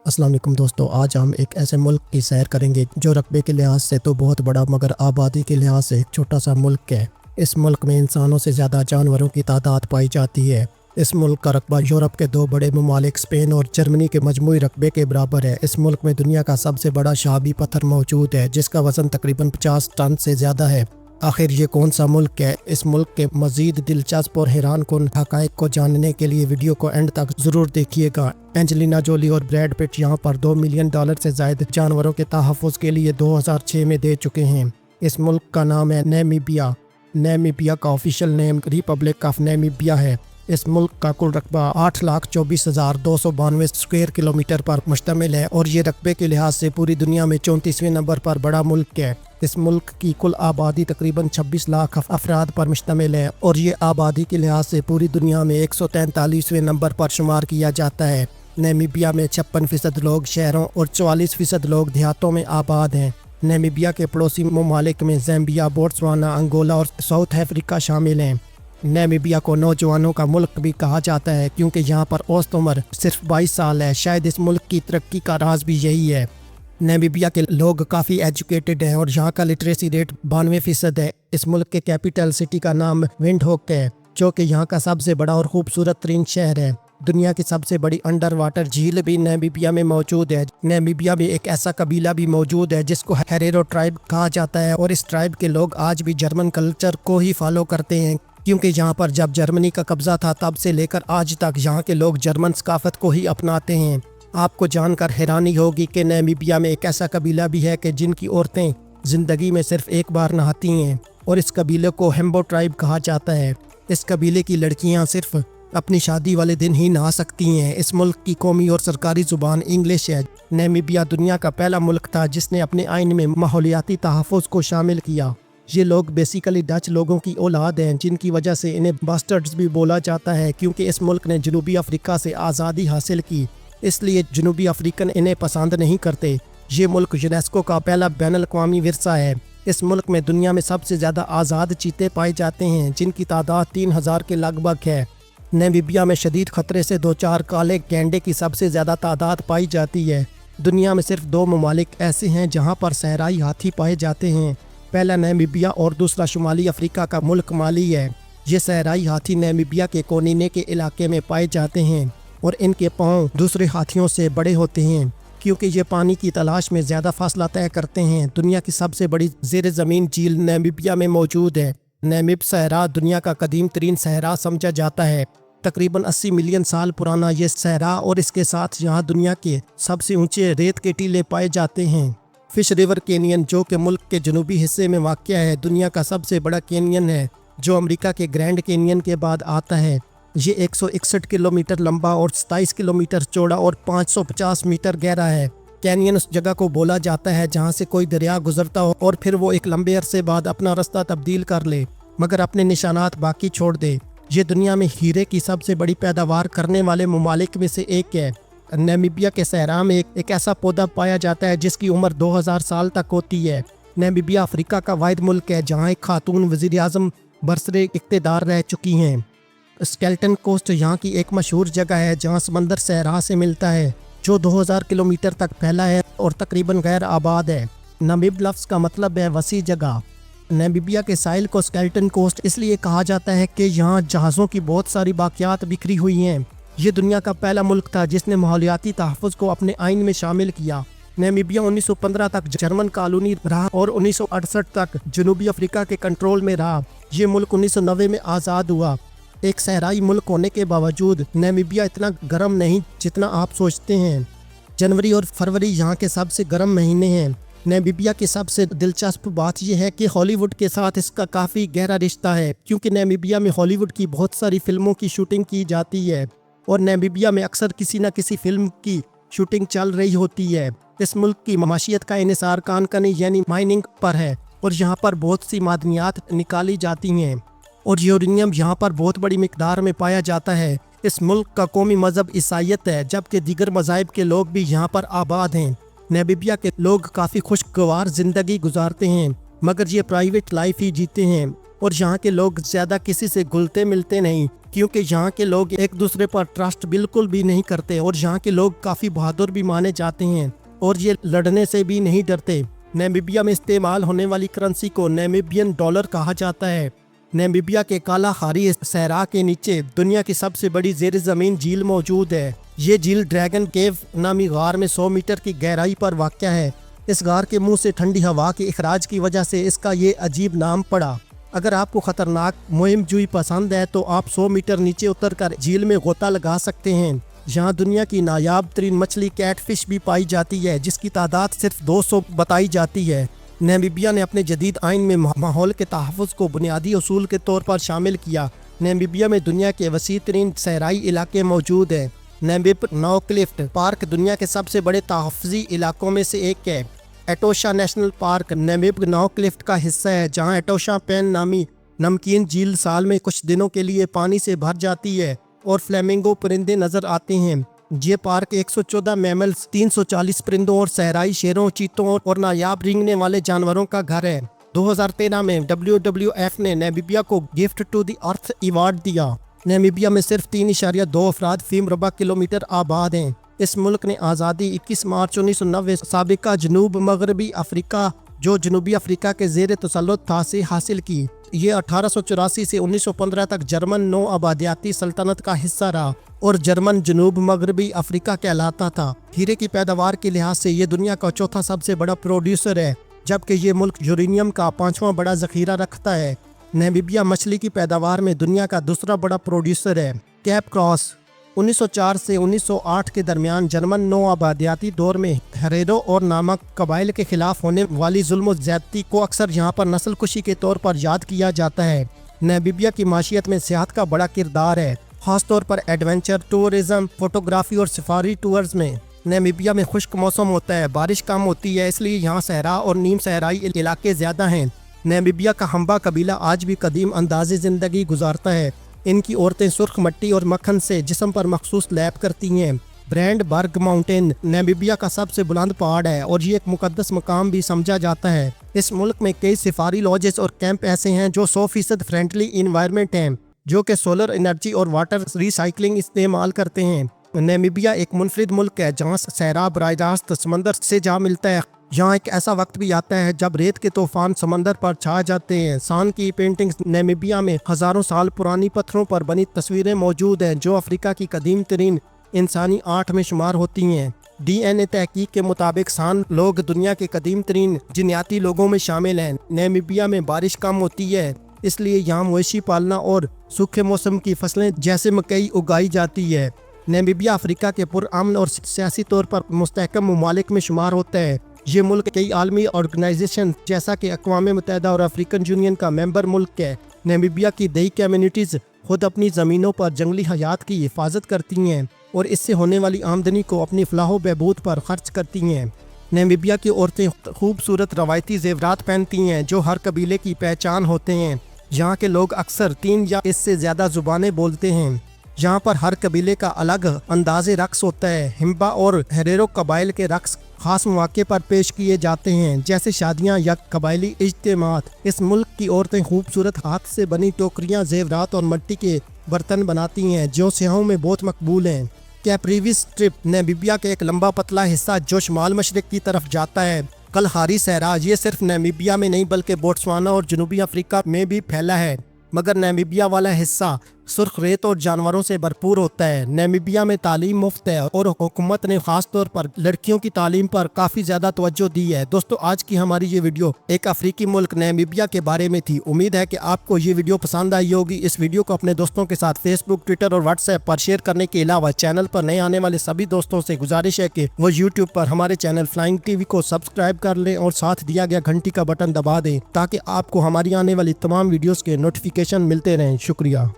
अस्सलाम वालेकुम दोस्तों, आज हम एक ऐसे मुल्क की सैर करेंगे जो रकबे के लिहाज से तो बहुत बड़ा मगर आबादी के लिहाज से एक छोटा सा मुल्क है। इस मुल्क में इंसानों से ज़्यादा जानवरों की तादाद पाई जाती है। इस मुल्क का रकबा यूरोप के दो बड़े ममालिक स्पेन और जर्मनी के मजमूई रकबे के बराबर है। इस मुल्क में दुनिया का सबसे बड़ा शहाबी पत्थर मौजूद है जिसका वज़न तकरीबन 50 टन से ज़्यादा है। आखिर ये कौन सा मुल्क है? इस मुल्क के मज़ीद दिलचस्प और हैरान कुन हक़ाइक़ को जानने के लिए वीडियो को एंड तक ज़रूर देखिएगा। एंजेलिना जोली और ब्रैड पिट यहाँ पर $2 मिलियन से ज़ायद जानवरों के तहफ़्फ़ुज़ के लिए 2006 में दे चुके हैं। इस मुल्क का नाम है नामीबिया। नामीबिया का official name Republic of Namibia है। इस मुल्क का कुल रकबा 8,24,292 स्क्वायर किलोमीटर पर मुश्तमिल है और ये रकबे के लिहाज से पूरी दुनिया में 34वें नंबर पर बड़ा मुल्क है। इस मुल्क की कुल आबादी तकरीबन 26 लाख अफराद पर मुश्तमिल है और ये आबादी के लिहाज से पूरी दुनिया में 143वें नंबर पर शुमार किया जाता है। नामीबिया में 56% लोग शहरों और 44% लोग देहातों में आबाद हैं। नामीबिया के पड़ोसी ममालिक में ज़ैम्बिया, बोट्सवाना, अंगोला और साउथ अफ्रीका शामिल हैं। नामीबिया को नौजवानों का मुल्क भी कहा जाता है क्योंकि यहाँ पर औसत उम्र सिर्फ 22 साल है। शायद इस मुल्क की तरक्की का राज भी यही है। नामीबिया के लोग काफ़ी एजुकेटेड हैं और यहाँ का लिटरेसी रेट 92% है। इस मुल्क के कैपिटल सिटी का नाम विंडहोक है जो कि यहाँ का सबसे बड़ा और खूबसूरत तरीन शहर है। दुनिया की सबसे बड़ी अंडर वाटर झील भी नामीबिया में मौजूद है। नामीबिया में एक ऐसा कबीला भी मौजूद है जिसको हेरेरो ट्राइब कहा जाता है और इस ट्राइब के लोग आज भी जर्मन कल्चर को ही फॉलो करते हैं क्योंकि यहाँ पर जब जर्मनी का कब्जा था तब से लेकर आज तक यहाँ के लोग जर्मन सकाफत को ही अपनाते हैं। आपको जानकर हैरानी होगी कि नामीबिया में एक ऐसा कबीला भी है कि जिनकी औरतें ज़िंदगी में सिर्फ एक बार नहाती हैं और इस कबीले को हेम्बो ट्राइब कहा जाता है। इस कबीले की लड़कियाँ सिर्फ अपनी शादी वाले दिन ही नहा सकती हैं। इस मुल्क की कौमी और सरकारी ज़ुबान इंग्लिश है। नामीबिया दुनिया का पहला मुल्क था जिसने अपने आइन में माहौलियाती तहफ़्फ़ुज़ को शामिल किया। ये लोग बेसिकली डच लोगों की औलाद हैं जिनकी वजह से इन्हें बास्टर्ड्स भी बोला जाता है क्योंकि इस मुल्क ने जनूबी अफ्रीका से आज़ादी हासिल की, इसलिए जनूबी अफ्रीकन इन्हें पसंद नहीं करते। ये मुल्क यूनेस्को का पहला बैनुल-अक़वामी विरसा है। इस मुल्क में दुनिया में सबसे ज़्यादा आज़ाद चीते पाए जाते हैं जिनकी तादाद 3000 के लगभग है। नामीबिया में शदीद ख़तरे से 2-4 काले गैंडे की सबसे ज़्यादा तादाद पाई जाती है। दुनिया में सिर्फ 2 ममालिक ऐसे हैं जहाँ पर सहराई हाथी पाए जाते हैं। पहला नामीबिया और दूसरा शुमाली अफ्रीका का मुल्क माली है। ये सहराई हाथी नामीबिया के कोनिने के इलाके में पाए जाते हैं और इनके पाँव दूसरे हाथियों से बड़े होते हैं क्योंकि ये पानी की तलाश में ज़्यादा फासला तय करते हैं। दुनिया की सबसे बड़ी ज़ेर ज़मीन झील नामीबिया में मौजूद है। नामीब सहरा दुनिया का कदीम तरीन सहरा समझा जाता है। तकरीबन 80 मिलियन साल पुराना ये सहरा और इसके साथ यहाँ दुनिया के सबसे ऊंचे रेत के टीले पाए जाते हैं। फिश रिवर कैनियन जो कि मुल्क के जनूबी हिस्से में वाक़या है दुनिया का सबसे बड़ा कैनियन है जो अमेरिका के ग्रैंड कैनियन के बाद आता है। ये 161 किलोमीटर लंबा और 27 किलोमीटर चौड़ा और 550 मीटर गहरा है। कैनियन उस जगह को बोला जाता है जहाँ से कोई दरिया गुजरता हो और फिर वो एक लंबे अरसे बाद अपना रास्ता तब्दील कर ले मगर अपने निशानात बाकी छोड़ दे। ये दुनिया में हीरे की सबसे बड़ी पैदावार करने वाले ममालिक में से एक है। नामीबिया के सहरा में एक ऐसा पौधा पाया जाता है जिसकी उम्र 2000 साल तक होती है। नामीबिया अफ्रीका का वाहिद मुल्क है जहाँ एक खातून वज़ीर आज़म बरसरे इक़्तिदार रह चुकी हैं। स्केल्टन कोस्ट यहाँ की एक मशहूर जगह है जहाँ समंदर सहरा से मिलता है जो 2000 किलोमीटर तक फैला है और तकरीबन गैर आबाद है। नामीब लफ्ज़ का मतलब है वसी जगह। नामीबिया के साहिल को स्केल्टन कोस्ट इसलिए कहा जाता है कि यहाँ जहाज़ों की बहुत सारी बाक़ियात बिखरी हुई हैं। ये दुनिया का पहला मुल्क था जिसने माहौलियाती तहफ़्फ़ुज़ को अपने आइन में शामिल किया। नामीबिया 1915 तक जर्मन कॉलोनी रहा और 1968 तक जनूबी अफ्रीका के कंट्रोल में रहा। ये मुल्क 1990 में आज़ाद हुआ। एक सहराई मुल्क होने के बावजूद नामीबिया इतना गर्म नहीं जितना आप सोचते हैं। जनवरी और फरवरी यहाँ के सबसे गर्म महीने हैं। नामीबिया की सबसे दिलचस्प बात यह है कि हॉलीवुड के साथ इसका काफ़ी गहरा रिश्ता है क्योंकि नामीबिया में हॉलीवुड की बहुत सारी फिल्मों की शूटिंग की जाती है और नामीबिया में अक्सर किसी न किसी फिल्म की शूटिंग चल रही होती है। इस मुल्क की माशियत का इन्हिसार कानकनी यानी माइनिंग पर है और यहाँ पर बहुत सी मादनियात निकाली जाती हैं और यूरेनियम यहाँ पर बहुत बड़ी मिकदार में पाया जाता है। इस मुल्क का कौमी मज़हब ईसाईयत है जबकि दीगर मज़ाहिब के लोग भी यहाँ पर आबाद हैं। नामीबिया के लोग काफ़ी खुशगवार ज़िंदगी गुजारते हैं। मगर ये प्राइवेट लाइफ ही जीते हैं और यहाँ के लोग ज़्यादा किसी से घुलते मिलते नहीं, क्योंकि यहाँ के लोग एक दूसरे पर ट्रस्ट बिल्कुल भी नहीं करते और यहाँ के लोग काफ़ी बहादुर भी माने जाते हैं और ये लड़ने से भी नहीं डरते। नामीबिया में इस्तेमाल होने वाली करेंसी को नामीबियन डॉलर कहा जाता है। नामीबिया के काला खारी सहरा के नीचे दुनिया की सबसे बड़ी ज़ेर ज़मीन झील मौजूद है। ये झील ड्रैगन केव नामी गार में 100 मीटर की गहराई पर वाक़या है। इस गार के मुंह से ठंडी हवा के इखराज की वजह से इसका ये अजीब नाम पड़ा। अगर आपको ख़तरनाक मुहिम जुई पसंद है तो आप 100 मीटर नीचे उतरकर झील में गोता लगा सकते हैं। यहाँ दुनिया की नायाब तरीन मछली कैटफिश भी पाई जाती है, जिसकी तादाद सिर्फ 200 बताई जाती है। नामीबिया ने अपने जदीद आइन में माहौल के तहफ़्फ़ुज़ को बुनियादी उसूल के तौर पर शामिल किया। नामीबिया में दुनिया के वसी तरीन सहराई इलाके मौजूद हैं। नामीब नौ क्लिफ्ट पार्क दुनिया के सबसे बड़े तहफ़्फ़ुज़ी इलाकों में से एक है। एटोशा नेशनल पार्क नामीब नौ क्लिफ्ट का हिस्सा है, जहाँ एटोशा पेन नामी नमकीन झील साल में कुछ दिनों के लिए पानी से भर जाती है और फ्लेमिंगो परिंदे नज़र आते हैं। ये पार्क 114 मैमल्स, 340 परिंदों और सहराई शेरों, चीतों और नायाब रेंगने वाले जानवरों का घर है। 2013 में WWF ने नामीबिया को gift to the earth award दिया। नामीबिया में सिर्फ 3.2 अफराद फी मुरबा किलोमीटर आबाद हैं। इस मुल्क ने आज़ादी 21 मार्च 1990 साबिका जनूब मगरबी अफ्रीका, जो जनूबी अफ्रीका के ज़ेर तसल्लुत था, से हासिल की। ये 1884 से 1915 तक जर्मन नौ आबादियाती सल्तनत का हिस्सा रहा और जर्मन जनूब मगरबी अफ्रीका कहलाता था। हीरे की पैदावार के लिहाज से ये दुनिया का चौथा सबसे बड़ा प्रोड्यूसर है, जबकि ये मुल्क यूरेनियम का 5वां बड़ा ज़ख़ीरा रखता है। नामीबिया मछली की पैदावार में दुनिया का दूसरा बड़ा प्रोड्यूसर है। कैप क्रॉस 1904 से 1908 के दरमियान जर्मन नौ आबादियाती दौर में हेरेरो और नामक कबाइल के खिलाफ होने वाली जुल्म ज़्यादती को अक्सर यहाँ पर नस्ल कुशी के तौर पर याद किया जाता है। नामीबिया की माशियत में सियाहत का बड़ा किरदार है, ख़ास तौर पर एडवेंचर टूरिज़म, फोटोग्राफी और सफारी टूर्स में। नामीबिया में खुश्क मौसम होता है, बारिश कम होती है, इसलिए यहाँ सहरा और नीम सहराई इलाके ज़्यादा हैं। नामीबिया का हम्बा कबीला आज भी कदीम अंदाज़े ज़िंदगी गुजारता है। इनकी औरतें सुर्ख मट्टी और मक्खन से जिस्म पर मखसूस लैप करती हैं। ब्रैंडबर्ग माउंटेन नामीबिया का सबसे बुलंद पहाड़ है और ये एक मुकद्दस मकाम भी समझा जाता है। इस मुल्क में कई सफारी लॉजेस और कैंप ऐसे हैं जो 100% फ्रेंडली इन्वायरमेंट हैं, जो कि सोलर एनर्जी और वाटर रिसाइकलिंग इस्तेमाल करते हैं। नामीबिया एक मुनफरिद मुल्क है जहाँ सहरा बराह रास्त समंदर से जा मिलता है। यहाँ एक ऐसा वक्त भी आता है जब रेत के तूफान समंदर पर छा जाते हैं। सान की पेंटिंग्स नामीबिया में हज़ारों साल पुरानी पत्थरों पर बनी तस्वीरें मौजूद हैं, जो अफ्रीका की कदीम तरीन इंसानी आर्ट में शुमार होती हैं। DNA तहकीक के मुताबिक सान लोग दुनिया के कदीम तरीन जिन्याती लोगों में शामिल हैं। नामीबिया में बारिश कम होती है, इसलिए यहाँ मवेशी पालना और सूखे मौसम की फसलें जैसे मकई उगाई जाती है। नामीबिया अफ्रीका के पुरअमन और सियासी तौर पर मुस्तहकम ममालिक में शुमार होता है। ये मुल्क कई आलमी ऑर्गेनाइजेशन जैसा कि अक़वाम मुत्तहिदा और अफ्रीकन यूनियन का मेंबर मुल्क है। नामीबिया की दही कम्युनिटीज़ खुद अपनी ज़मीनों पर जंगली हयात की हिफाजत करती हैं और इससे होने वाली आमदनी को अपनी फलाह व बहबूद पर खर्च करती हैं। नामीबिया की औरतें खूबसूरत रवायती ज़ेवरात पहनती हैं, जो हर कबीले की पहचान होते हैं। यहाँ के लोग अक्सर 3 या इससे ज़्यादा ज़ुबानें बोलते हैं। यहाँ पर हर कबीले का अलग अंदाज़े रक्स होता है। हिम्बा और हेरेरो कबाइल के रक्स खास मौके पर पेश किए जाते हैं, जैसे शादियाँ या कबायली इज्तिमात। इस मुल्क की औरतें खूबसूरत हाथ से बनी टोकरियाँ, ज़ेवरात और मिट्टी के बर्तन बनाती हैं, जो सियाहों में बहुत मकबूल हैं। कैप्रीवी स्ट्रिप नामीबिया का एक लंबा पतला हिस्सा जो शुमाल मशरिक की तरफ जाता है। कलहारी सहरा ये सिर्फ नामीबिया में नहीं बल्कि बोट्सवाना और जनूबी अफ्रीका में भी फैला है, मगर नामीबिया वाला हिस्सा सुर्ख रेत और जानवरों से भरपूर होता है। नामीबिया में तालीम मुफ्त है और हुकूमत ने खास तौर पर लड़कियों की तालीम पर काफ़ी ज़्यादा तवज्जो दी है। दोस्तों, आज की हमारी ये वीडियो एक अफ्रीकी मुल्क नामीबिया के बारे में थी। उम्मीद है कि आपको ये वीडियो पसंद आई होगी। इस वीडियो को अपने दोस्तों के साथ फेसबुक, ट्विटर और व्हाट्सएप पर शेयर करने के अलावा चैनल पर नए आने वाले सभी दोस्तों से गुजारिश है कि वो यूट्यूब पर हमारे चैनल फ्लाइंग टीवी को सब्सक्राइब कर लें और साथ दिया गया घंटी का बटन दबा दें, ताकि आपको हमारी आने वाली तमाम वीडियोज़ के नोटिफिकेशन मिलते रहें। शुक्रिया।